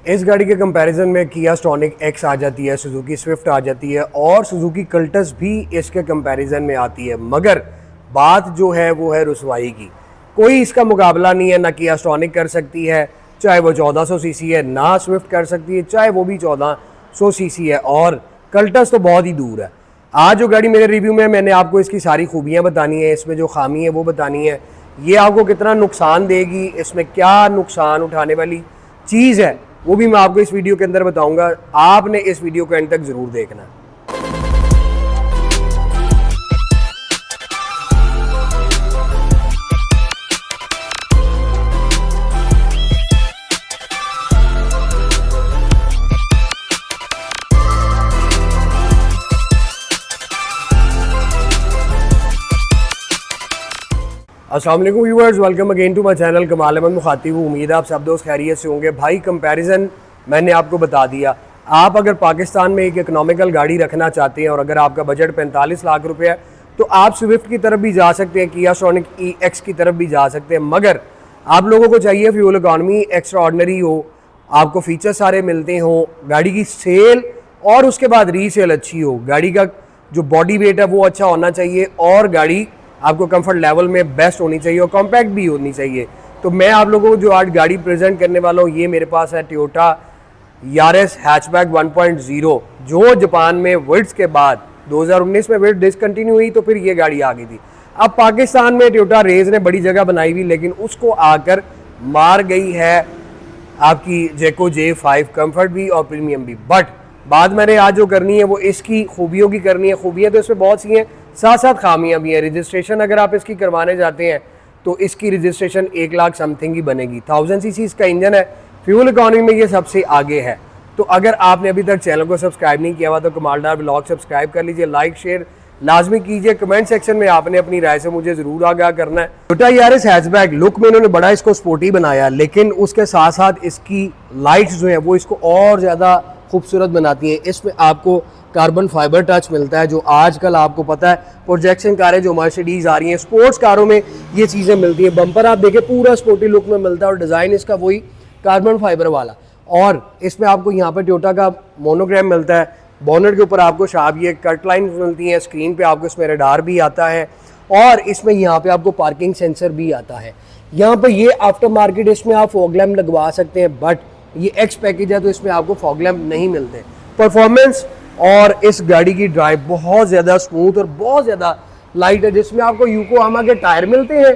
इस गाड़ी के कंपैरिजन में किया स्टॉनिक एक्स आ जाती है, सुजुकी स्विफ्ट आ जाती है और सुजुकी कल्टस भी इसके कंपैरिजन में आती है। मगर बात जो है वो है रुसवाई की। कोई इसका मुकाबला नहीं है, ना किया स्टॉनिक कर सकती है चाहे वो 1400 सीसी है, ना स्विफ्ट कर सकती है चाहे वो भी 1400 सीसी है, और कल्टस तो बहुत ही दूर है। आज जो गाड़ी मेरे रिव्यू में मैंने आपको इसकी सारी खूबियाँ बतानी है, इसमें जो खामी है वो बतानी है, ये आपको कितना नुकसान देगी, इसमें क्या नुकसान उठाने वाली चीज़ है वो भी मैं आपको इस वीडियो के अंदर बताऊंगा। आपने इस वीडियो को एंड तक ज़रूर देखना है। अस्सलाम वालेकुम viewers, welcome again to my channel Kamal Ahmed मुखातिब हूँ। उम्मीद है आप सब दोस्त खैरियत से होंगे। भाई कंपैरिजन मैंने आपको बता दिया। आप अगर पाकिस्तान में एक इकोनॉमिकल गाड़ी रखना चाहते हैं और अगर आपका बजट 45 लाख रुपए है तो आप स्विफ्ट की तरफ भी जा सकते हैं, किया स्टॉनिक EX की तरफ भी जा सकते हैं। मगर आप लोगों को चाहिए फ्यूल इकॉनमी एक्स्ट्रा ऑर्डिनरी हो, आपको फीचर सारे मिलते हों, गाड़ी की सेल और उसके बाद रीसेल अच्छी हो, गाड़ी का जो बॉडी वेट है वो अच्छा होना चाहिए और गाड़ी आपको कंफर्ट लेवल में बेस्ट होनी चाहिए और कॉम्पैक्ट भी होनी चाहिए। तो मैं आप लोगों को जो आज गाड़ी प्रेजेंट करने वाला हूँ, ये मेरे पास है टोयोटा यारिस हैचबैक 1.0, जो जापान में वर्ड्स के बाद 2019 में वर्ड डिसकंटिन्यू हुई तो फिर ये गाड़ी आ गई थी। अब पाकिस्तान में टोयोटा रेज ने बड़ी जगह बनाई हुई, लेकिन उसको आकर मार गई है आपकी जेको J5 कंफर्ट भी और प्रीमियम भी। बट बात मैंने आज जो करनी है वो इसकी खूबियों की करनी है। खूबियाँ तो इसमें बहुत सी हैं, साथ साथ खामियां भी हैं। रजिस्ट्रेशन अगर आप इसकी करवाने जाते हैं तो इसकी रजिस्ट्रेशन 1 लाख समथिंग ही बनेगी। 1000 सीसी इसका इंजन है, फ्यूल इकॉनमी में ये सबसे आगे है। तो अगर आपने अभी तक चैनल को सब्सक्राइब नहीं किया हुआ तो कमालदार ब्लॉग सब्सक्राइब कर लीजिए, लाइक शेयर लाजमी कीजिए। कमेंट सेक्शन में आपने अपनी राय से मुझे जरूर आगाह करना है। टोयोटा यारिस हैचबैक लुक में इन्होंने बड़ा इसको स्पोर्टी बनाया, लेकिन उसके साथ साथ इसकी लाइट्स जो है वो इसको और ज़्यादा खूबसूरत बनाती हैं। इसमें आपको कार्बन फाइबर टच मिलता है, जो आजकल आपको पता है प्रोजेक्शन कारें जो मर्सिडीज आ रही हैं, स्पोर्ट्स कारों में ये चीज़ें मिलती हैं। बम्पर आप देखें पूरा स्पोर्टी लुक में मिलता है और डिज़ाइन इसका वही कार्बन फाइबर वाला। और इसमें आपको यहाँ पर टोयोटा का मोनोग्राम मिलता है, बॉनेट के ऊपर आपको शार्प ये कट लाइन मिलती हैं, स्क्रीन पे आपको इसमें रडार भी आता है और इसमें यहाँ पे आपको पार्किंग सेंसर भी आता है। यहाँ पर ये आफ्टर मार्केट इसमें आप फॉग लैम्प लगवा सकते हैं, बट ये एक्स पैकेज है तो इसमें आपको फॉग लैम्प नहीं मिलते। परफॉर्मेंस और इस गाड़ी की ड्राइव बहुत ज़्यादा स्मूथ और बहुत ज़्यादा लाइट है, जिसमें आपको योकोहामा के टायर मिलते हैं।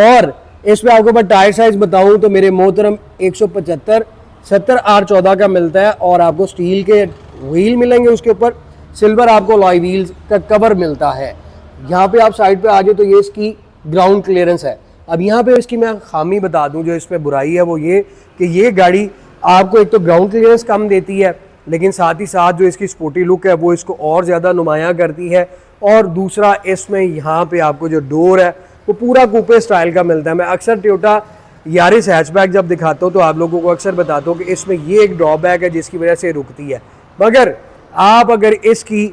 और इसमें आपको मैं टायर साइज बताऊं तो मेरे मोहतरम 175 70 R14 का मिलता है और आपको स्टील के व्हील मिलेंगे, उसके ऊपर सिल्वर आपको अलॉय व्हील्स का कवर मिलता है। यहाँ पे आप साइड पे आ जाए तो ये इसकी ग्राउंड क्लियरेंस है। अब यहाँ पे इसकी मैं खामी बता दूं, जो इसमें बुराई है वो ये कि ये गाड़ी आपको एक तो ग्राउंड क्लियरेंस कम देती है, लेकिन साथ ही साथ जो इसकी स्पोर्टी लुक है वो इसको और ज़्यादा नुमायां करती है। और दूसरा इसमें यहाँ पे आपको जो डोर है वो पूरा कूपे स्टाइल का मिलता है। मैं अक्सर टोयोटा यारिस हैचबैक जब दिखाता हूँ तो आप लोगों को अक्सर बताता हूँ कि इसमें ये एक ड्रॉबैक है जिसकी वजह से रुकती है। मगर आप अगर इसकी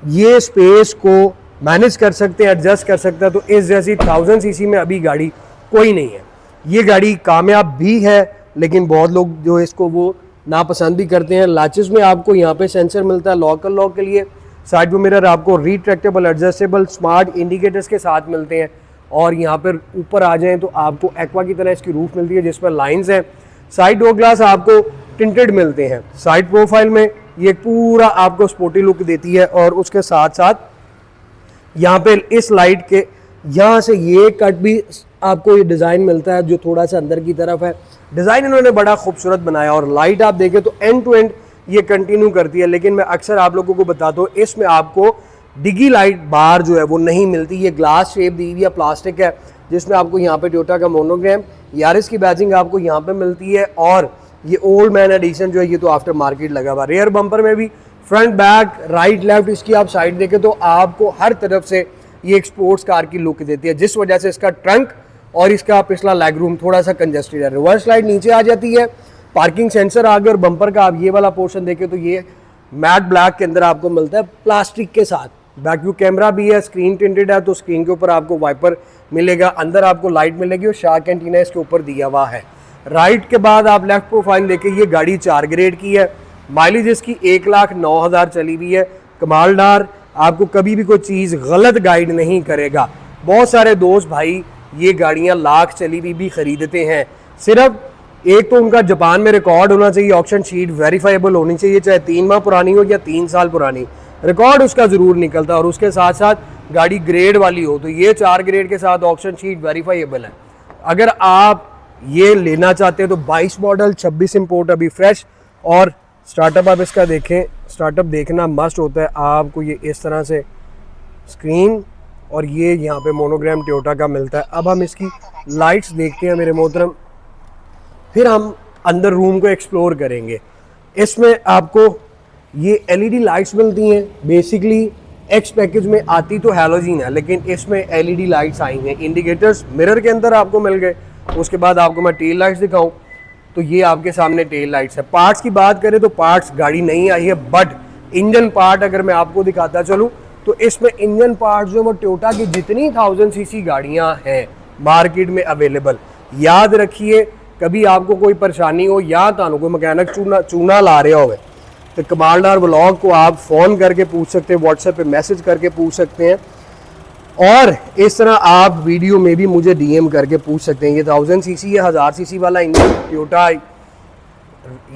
ये स्पेस को मैनेज कर सकते हैं, एडजस्ट कर सकते हैं, तो इस जैसी 1000 सीसी में अभी गाड़ी कोई नहीं है। ये गाड़ी कामयाब भी है, लेकिन बहुत लोग जो इसको वो नापसंद भी करते हैं। लाचेस में आपको यहाँ पे सेंसर मिलता है लॉक अनलॉक के लिए, साइड में मिरर आपको रिट्रैक्टेबल एडजस्टेबल स्मार्ट इंडिकेटर्स के साथ मिलते हैं। और यहाँ पर ऊपर आ जाएं तो आपको एक्वा की तरह इसकी रूफ मिलती है जिस पर लाइन्स हैं। साइड डोर ग्लास आपको टिंटेड मिलते हैं। साइड प्रोफाइल में ये पूरा आपको स्पोर्टी लुक देती है और उसके साथ साथ यहाँ पे इस लाइट के यहाँ से ये कट भी आपको ये डिज़ाइन मिलता है जो थोड़ा सा अंदर की तरफ है। डिज़ाइन इन्होंने बड़ा खूबसूरत बनाया और लाइट आप देखें तो एंड टू एंड ये कंटिन्यू करती है। लेकिन मैं अक्सर आप लोगों को बताता हूँ इसमें आपको डिगी लाइट बार जो है वो नहीं मिलती। ये ग्लास शेप दी हुई है, प्लास्टिक है, जिसमें आपको यहाँ पे टोयोटा का मोनोग्राम यारिस की बैजिंग आपको यहाँ पे मिलती है। और ये ओल्ड मैन एडिशन जो है ये तो आफ्टर मार्केट लगा हुआ। रेयर बम्पर में भी फ्रंट बैक राइट लेफ्ट इसकी आप साइड देखें तो आपको हर तरफ से ये एक स्पोर्ट्स कार की लुक देती है, जिस वजह से इसका ट्रंक और इसका पिछला लेग रूम थोड़ा सा कंजेस्टेड है। रिवर्स लाइट नीचे आ जाती है, पार्किंग सेंसर आ गया और बम्पर का आप ये वाला पोर्शन देखें तो ये मैट ब्लैक के अंदर आपको मिलता है प्लास्टिक के साथ। बैक व्यू कैमरा भी है, स्क्रीन टिंटेड है तो स्क्रीन के ऊपर आपको वाइपर मिलेगा, अंदर आपको लाइट मिलेगी और शार्क एंटीना इसके ऊपर दिया हुआ है। राइट के बाद आप लेफ्ट प्रोफाइल देखें, ये गाड़ी 4 ग्रेड की है, माइलेज इसकी 1,09,000 चली हुई है। कमालदार, आपको कभी भी कोई चीज़ गलत गाइड नहीं करेगा। बहुत सारे दोस्त भाई ये गाड़ियाँ लाख चली हुई भी ख़रीदते हैं। सिर्फ एक तो उनका जापान में रिकॉर्ड होना चाहिए, ऑक्शन शीट वेरीफाइबल होनी चाहिए, चाहे 3 माह पुरानी हो या 3 साल पुरानी, रिकॉर्ड उसका ज़रूर निकलता है। और उसके साथ साथ गाड़ी ग्रेड वाली हो, तो ये 4 ग्रेड के साथ ऑक्शन शीट वेरीफाइबल है। अगर आप ये लेना चाहते हैं तो 22 मॉडल 26 इंपोर्ट अभी फ्रेश। और स्टार्टअप आप इसका देखें, स्टार्टअप देखना मस्ट होता है आपको। ये इस तरह से स्क्रीन और ये यहाँ पे मोनोग्राम टोयोटा का मिलता है। अब हम इसकी लाइट्स देखते हैं मेरे मोहतरम, फिर हम अंदर रूम को एक्सप्लोर करेंगे। इसमें आपको ये एलईडी लाइट्स मिलती हैं। बेसिकली एक्स पैकेज में आती तो हैलोजन है, लेकिन इसमें एलईडी लाइट्स आई हैं। इंडिकेटर्स मिरर के अंदर आपको मिल गए। उसके बाद आपको मैं टेल लाइट्स दिखाऊं तो ये आपके सामने टेल लाइट्स है। पार्ट्स की बात करें तो पार्ट्स गाड़ी नहीं आई है, बट इंजन पार्ट अगर मैं आपको दिखाता चलूँ तो इसमें इंजन पार्ट जो है वो टोयोटा की जितनी 1000 सीसी गाड़ियाँ हैं मार्केट में अवेलेबल। याद रखिए, कभी आपको कोई परेशानी हो या तानू कोई मैकेनिक चूना ला रहा हो तो कमालदार व्लॉग को आप फ़ोन करके पूछ सकते हैं, व्हाट्सएप पे मैसेज करके पूछ सकते हैं। और इस तरह आप वीडियो में भी मुझे डीएम करके पूछ सकते हैं। ये 1000 सीसी या 1000 सीसी वाला इंजन टोयोटा,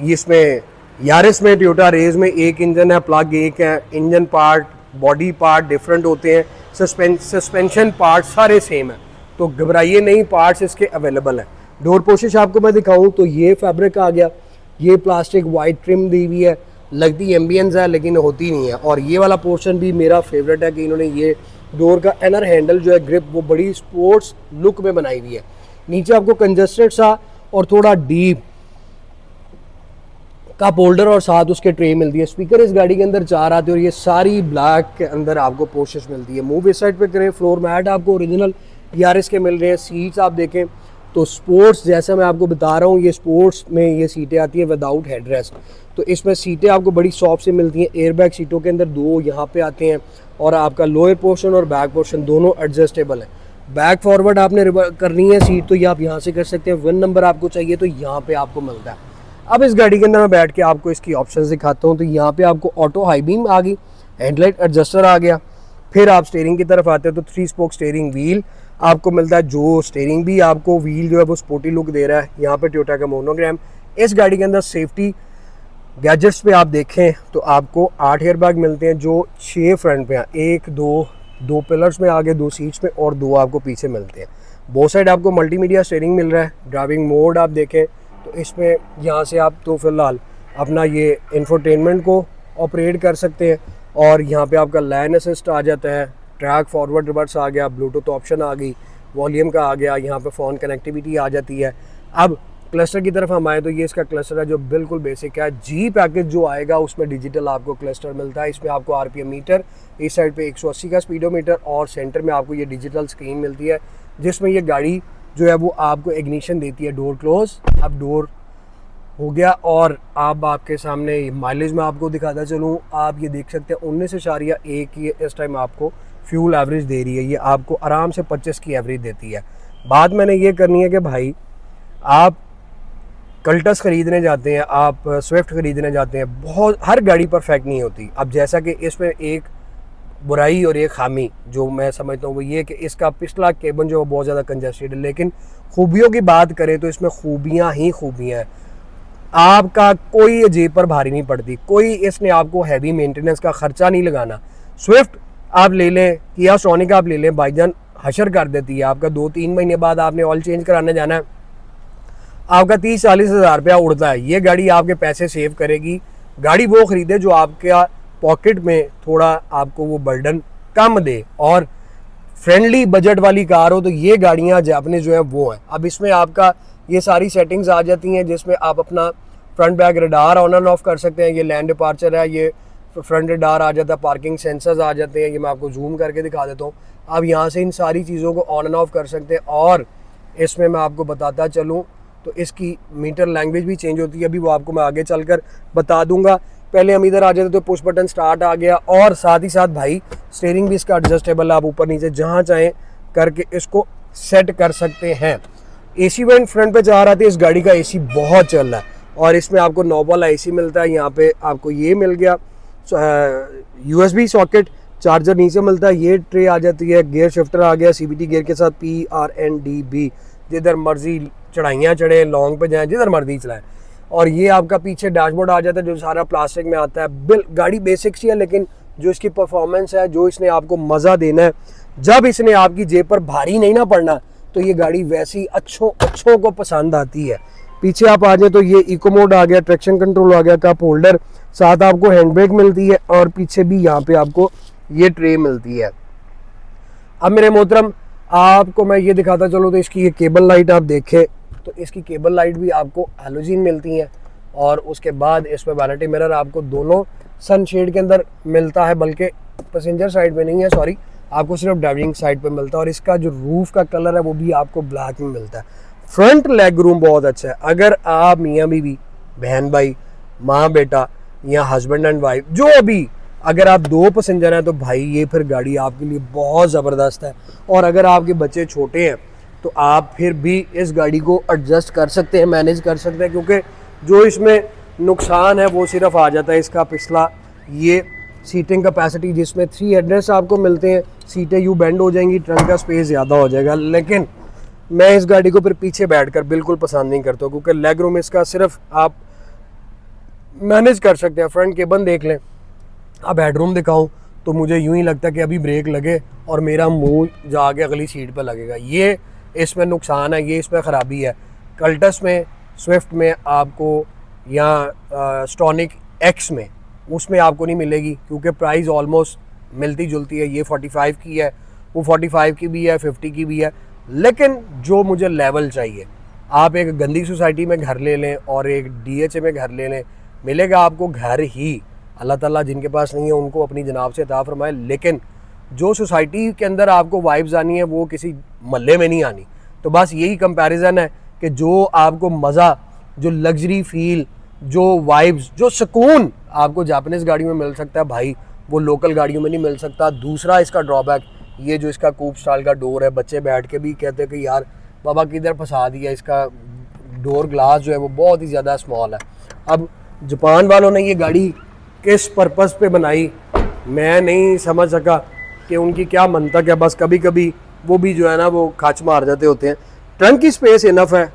इसमें यारिस में टोयोटा रेज में एक इंजन है, प्लग एक है। Engine part, body part different होते हैं, सस्पेंशन पार्ट सारे सेम है, तो घबराइए नहीं, पार्ट्स इसके अवेलेबल हैं। डोर पोशिश आपको मैं दिखाऊं तो ये फैब्रिक आ गया, ये प्लास्टिक वाइट ट्रिम दी हुई है, लगती एम्बियंस है लेकिन होती नहीं है। और ये वाला पोर्शन भी मेरा फेवरेट है कि इन्होंने ये डोर का इनर हैंडल जो है ग्रिप वो बड़ी स्पोर्ट्स लुक में बनाई हुई है। नीचे आपको कंजस्टेड सा और थोड़ा डीप कप होल्डर और साथ उसके ट्रे मिलती है। स्पीकर इस गाड़ी के अंदर 4 आते हैं और ये सारी ब्लैक के अंदर आपको पोर्शेस मिलती है। मूव इस साइड पे करें, फ्लोर मैट आपको ओरिजिनल यारिस के मिल रहे हैं। सीट्स आप देखें तो स्पोर्ट्स, जैसा मैं आपको बता रहा हूँ, ये स्पोर्ट्स में ये सीटें आती हैं विदाउट हेडरेस्ट। तो इसमें सीटें आपको बड़ी सॉफ्ट से मिलती हैं। एयरबैग सीटों के अंदर 2 यहाँ पे आते हैं और आपका लोअर पोर्शन और बैक पोर्शन दोनों एडजस्टेबल है। बैक फॉरवर्ड आपने करनी है सीट तो ये आप यहाँ से कर सकते हैं। 1 नंबर आपको चाहिए तो यहाँ पे आपको मिलता है। अब इस गाड़ी के अंदर मैं बैठ के आपको इसकी ऑप्शंस दिखाता हूँ। तो यहाँ पे आपको ऑटो हाई बीम आ गई, हेडलाइट एडजस्टर आ गया। फिर आप स्टीयरिंग की तरफ आते हैं तो 3 स्पोक स्टीयरिंग व्हील आपको मिलता है, जो स्टीयरिंग भी आपको व्हील जो है वो स्पोर्टी लुक दे रहा है। यहाँ पे टोयोटा का मोनोग्राम। इस गाड़ी के अंदर सेफ्टी गैजेट्स पे आप देखें तो आपको 8 एयरबैग मिलते हैं जो 6 फ्रंट पे हैं, 1 2 पिलर्स में आगे, 2 सीट्स में और 2 आपको पीछे मिलते हैं। बोथ साइड आपको मल्टीमीडिया स्टीयरिंग मिल रहा है। ड्राइविंग मोड आप देखें तो इसमें यहाँ से आप तो फिलहाल अपना ये इंफोटेनमेंट को ऑपरेट कर सकते हैं। और यहाँ पे आपका लैन असिस्ट आ जाता है, ट्रैक फॉरवर्ड रिवर्स आ गया, ब्लूटूथ ऑप्शन आ गई, वॉल्यूम का आ गया, यहाँ पे फ़ोन कनेक्टिविटी आ जाती है। अब क्लस्टर की तरफ हम आए तो ये इसका क्लस्टर है जो बिल्कुल बेसिक है। जी पैकेज जो आएगा उसमें डिजिटल आपको क्लस्टर मिलता है। इसमें आपको आरपीएम मीटर, इस साइड पे 180 का स्पीडोमीटर और सेंटर में आपको ये डिजिटल स्क्रीन मिलती है जिसमें ये गाड़ी जो है वो आपको इग्निशन देती है। डोर क्लोज, अब डोर हो गया। और अब आपके सामने माइलेज में आपको दिखाता चलूँ, आप ये देख सकते हैं 19.1 की इस टाइम आपको फ्यूल एवरेज दे रही है। ये आपको आराम से 25 की एवरेज देती है। बात मैंने ये करनी है कि भाई आप कल्टस ख़रीदने जाते हैं, आप स्विफ्ट ख़रीदने जाते हैं, बहुत हर गाड़ी परफेक्ट नहीं होती। अब जैसा कि इसमें एक बुराई और एक खामी जो मैं समझता हूँ वो ये कि इसका पिछला केबन जो बहुत ज़्यादा कंजस्टेड है, लेकिन खूबियों की बात करें तो इसमें खूबियाँ ही खूबियाँ हैं। आपका कोई जेब पर भारी नहीं पड़ती, कोई इसने आपको हैवी मेंटेनेंस का ख़र्चा नहीं लगाना। स्विफ्ट आप ले लें, किया सोनिक आप ले लें, भाईजान हशर कर देती है। आपका 2-3 महीने बाद आपने ऑयल चेंज कराने जाना है, आपका 30-40 हज़ार रुपया उड़ता है। ये गाड़ी आपके पैसे सेव करेगी। गाड़ी वो ख़रीदे जो आपका पॉकेट में थोड़ा आपको वो बर्डन कम दे और फ्रेंडली बजट वाली कार हो। तो ये गाड़ियाँ जापानीज़ जो है वो हैं। अब इसमें आपका ये सारी सेटिंग्स आ जाती हैं जिसमें आप अपना front back radar on end of कर सकते हैं। ये लैंड डिपार्चर है, ये फ्रंट रडार आ जाता है, पार्किंग सेंसर्स आ जाते हैं। ये मैं आपको जूम करके दिखा देता हूँ। आप यहाँ से इन सारी चीज़ों को ऑन एंड ऑफ कर सकते हैं। और इसमें मैं आपको बताता चलूँ तो इसकी मीटर लैंग्वेज भी चेंज होती है, अभी वो आपको मैं आगे चलकर बता दूंगा। पहले हम इधर आ जाते तो पुश बटन स्टार्ट आ गया और साथ ही साथ भाई स्टीयरिंग भी इसका एडजस्टेबल है, आप ऊपर नीचे जहाँ चाहें करके इसको सेट कर सकते हैं। एसी वेंट फ्रंट पे चाह रहा था, इस गाड़ी का एसी बहुत चल रहा है और इसमें आपको नॉब वाला एसी मिलता है। यहाँ पे आपको ये मिल गया USB सॉकेट, चार्जर नीचे मिलता है, ये ट्रे आ जाती है, गियर शिफ्टर आ गया CVT गियर के साथ PRNDB, जिधर मर्जी चढ़ाइयाँ चढ़े, लॉन्ग पे जाएँ, जिधर मर्जी चलाएं। और ये आपका पीछे डैशबोर्ड आ जाता है जो सारा प्लास्टिक में आता है। गाड़ी बेसिक सी है, लेकिन जो इसकी परफॉर्मेंस है, जो इसने आपको मज़ा देना है, जब इसने आपकी जेब पर भारी नहीं ना पड़ना, तो ये गाड़ी वैसी अच्छों को पसंद आती है। पीछे आप आ जाए तो ये इको मोड आ गया, ट्रैक्शन कंट्रोल आ गया, कप होल्डर, साथ आपको हैंड ब्रेक मिलती है और पीछे भी यहाँ पे आपको ये ट्रे मिलती है। अब मेरे मोहतरम आपको मैं ये दिखाता चलो, तो इसकी ये केबल लाइट आप देखें तो इसकी केबल लाइट भी आपको हैलोजन मिलती हैं और उसके बाद इसमें वैनिटी मिरर आपको दोनों सनशेड के अंदर मिलता है, बल्कि पैसेंजर साइड पे नहीं है, सॉरी, आपको सिर्फ ड्राइविंग साइड पे मिलता है। और इसका जो रूफ का कलर है वो भी आपको ब्लैक में मिलता है। फ्रंट लेग रूम बहुत अच्छा है। अगर आप मियाँ बीवी, बहन भाई, माँ बेटा या हस्बैंड एंड वाइफ, जो भी, अगर आप 2 पैसेंजर हैं तो भाई ये फिर गाड़ी आपके लिए बहुत ज़बरदस्त है। और अगर आपके बच्चे छोटे हैं तो आप फिर भी इस गाड़ी को एडजस्ट कर सकते हैं, मैनेज कर सकते हैं, क्योंकि जो इसमें नुकसान है वो सिर्फ आ जाता है इसका पिछला ये सीटिंग कैपेसिटी, जिसमें 3 हेडरेस्ट आपको मिलते हैं, सीटें यूँ बेंड हो जाएंगी, ट्रंक का स्पेस ज़्यादा हो जाएगा। लेकिन मैं इस गाड़ी को फिर पीछे बैठकर बिल्कुल पसंद नहीं करता, क्योंकि लेग रूम इसका सिर्फ आप मैनेज कर सकते हैं। फ्रंट केबन देख लें, अब हेडरूम दिखाऊं तो मुझे यूं ही लगता है कि अभी ब्रेक लगे और मेरा मुंह जाके अगली सीट पर लगेगा। ये इसमें नुकसान है, ये इसमें ख़राबी है। कल्टस में, स्विफ्ट में आपको, या स्टॉनिक एक्स में, उसमें आपको नहीं मिलेगी, क्योंकि प्राइस ऑलमोस्ट मिलती जुलती है। ये 45 की है, वो 45 की भी है, 50 की भी है। लेकिन जो मुझे लेवल चाहिए, आप एक गंदी सोसाइटी में घर ले लें और एक DHA में घर ले लें, मिलेगा आपको घर ही। अल्लाह ताला जिनके पास नहीं है उनको अपनी जनाब से अता फरमाए। लेकिन जो सोसाइटी के अंदर आपको वाइब्स आनी है वो किसी महल्ले में नहीं आनी। तो बस यही कंपैरिजन है कि जो आपको मज़ा, जो लग्जरी फील, जो वाइब्स, जो सुकून आपको जापानीज़ गाड़ियों में मिल सकता है भाई, वो लोकल गाड़ियों में नहीं मिल सकता। दूसरा इसका ड्रॉबैक, ये जो इसका कूप स्टाइल का डोर है, बच्चे बैठ के भी कहते हैं कि यार बाबा किधर फंसा दिया, इसका डोर ग्लास जो है वो बहुत ही ज़्यादा स्मॉल है। अब जापान वालों ने ये गाड़ी किस पर्पस पे बनाई मैं नहीं समझ सका कि उनकी क्या मंतक है। बस कभी कभी वो भी जो है ना वो खच मार जाते होते हैं। ट्रंक की स्पेस इनफ है,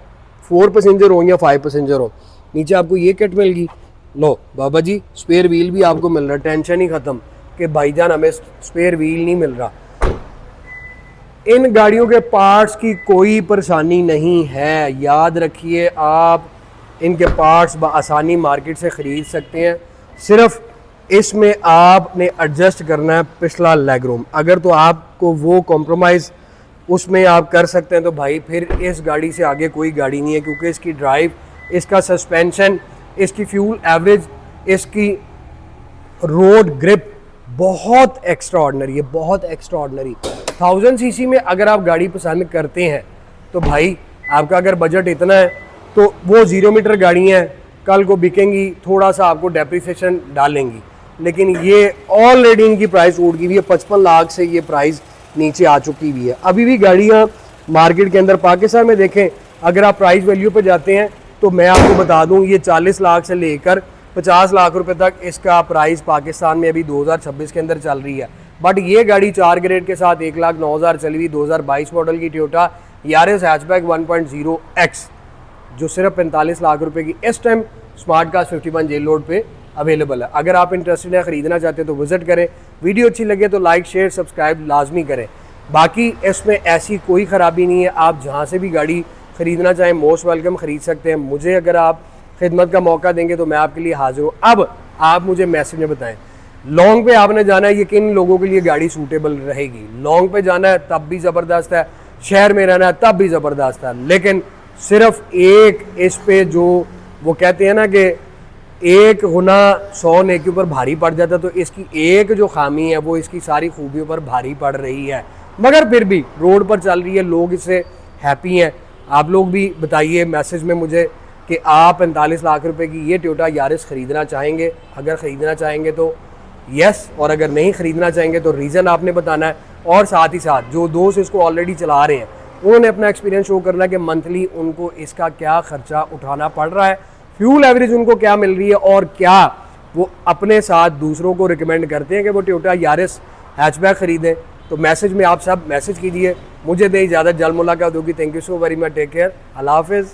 4 पैसेंजर हो या 5 पैसेंजर हो। नीचे आपको ये किट मिलेगी, लो बाबा जी, स्पेयर व्हील भी आपको मिल रहा है। टेंशन ही ख़त्म कि भाईजान हमें स्पेयर व्हील नहीं मिल रहा। इन गाड़ियों के पार्ट्स की कोई परेशानी नहीं है, याद रखिए। आप इनके पार्ट्स आसानी मार्केट से ख़रीद सकते हैं। सिर्फ इसमें आपने एडजस्ट करना है पिछला लेग रूम। अगर तो आपको वो कॉम्प्रोमाइज़ उसमें आप कर सकते हैं तो भाई फिर इस गाड़ी से आगे कोई गाड़ी नहीं है, क्योंकि इसकी ड्राइव, इसका सस्पेंशन, इसकी फ्यूल एवरेज, इसकी रोड ग्रिप बहुत एक्स्ट्राऑर्डिनरी है, बहुत एक्स्ट्राऑर्डिनरी। 1000 सीसी में अगर आप गाड़ी पसंद करते हैं तो भाई आपका अगर बजट इतना है तो वो 0 मीटर गाड़ियाँ हैं, कल को बिकेंगी, थोड़ा सा आपको डेप्रिसिएशन डालेंगी। लेकिन ये ऑलरेडी इनकी प्राइस उठ गई हुई है, 55 लाख से ये प्राइस नीचे आ चुकी हुई है। अभी भी गाड़ियाँ मार्केट के अंदर पाकिस्तान में देखें, अगर आप प्राइस वैल्यू पे जाते हैं तो मैं आपको बता दूं ये 40 लाख से लेकर 50 लाख रुपए तक इसका प्राइस पाकिस्तान में अभी 2026 के अंदर चल रही है। बट ये गाड़ी 4 ग्रेड के साथ 1,09,000 चली हुई 2022 मॉडल की टोयोटा यारिस हैचबैक 1.0X, जो सिर्फ 45 लाख रुपए की इस time smart cars 51 jail road पे अवेलेबल है। अगर आप इंटरेस्टेड है, ख़रीदना चाहते हैं तो विज़िट करें। वीडियो अच्छी लगे तो लाइक, शेयर, सब्सक्राइब लाजमी करें। बाकी इसमें ऐसी कोई ख़राबी नहीं है, आप जहाँ से भी गाड़ी ख़रीदना चाहें मोस्ट वेलकम ख़रीद सकते हैं। मुझे अगर आप खिदमत का मौका देंगे तो मैं आपके लिए हाजिर हूँ। अब आप मुझे मैसेज में बताएं, लॉन्ग पे आपने जाना है, ये किन लोगों के लिए गाड़ी सूटेबल रहेगी। लॉन्ग पे जाना है तब भी ज़बरदस्त है, शहर में रहना है तब भी ज़बरदस्त है। लेकिन सिर्फ एक इस पे जो वो कहते हैं ना कि एक गुना 100 नेकी पर भारी पड़ जाता, तो इसकी एक जो खामी है वो इसकी सारी खूबियों पर भारी पड़ रही है। मगर फिर भी रोड पर चल रही है, लोग इससे हैप्पी हैं। आप लोग भी बताइए मैसेज में मुझे कि आप 45 लाख रुपए की ये टोयोटा यारिस ख़रीदना चाहेंगे। अगर ख़रीदना चाहेंगे तो यस, और अगर नहीं ख़रीदना चाहेंगे तो रीज़न आपने बताना है। और साथ ही साथ जो दोस्त इसको ऑलरेडी चला रहे हैं उन्होंने अपना एक्सपीरियंस शो करना है कि मंथली उनको इसका क्या खर्चा उठाना पड़ रहा है, फ्यूल एवरेज उनको क्या मिल रही है, और क्या वो अपने साथ दूसरों को रिकमेंड करते हैं कि वो टोयोटा यारिस हैचबैक ख़रीदें। तो मैसेज में आप सब मैसेज कीजिए। मुझे दें इजाज़त, जल्द मुलाकात होगी। Thank you so very much, take care, अल्लाह हाफिज़।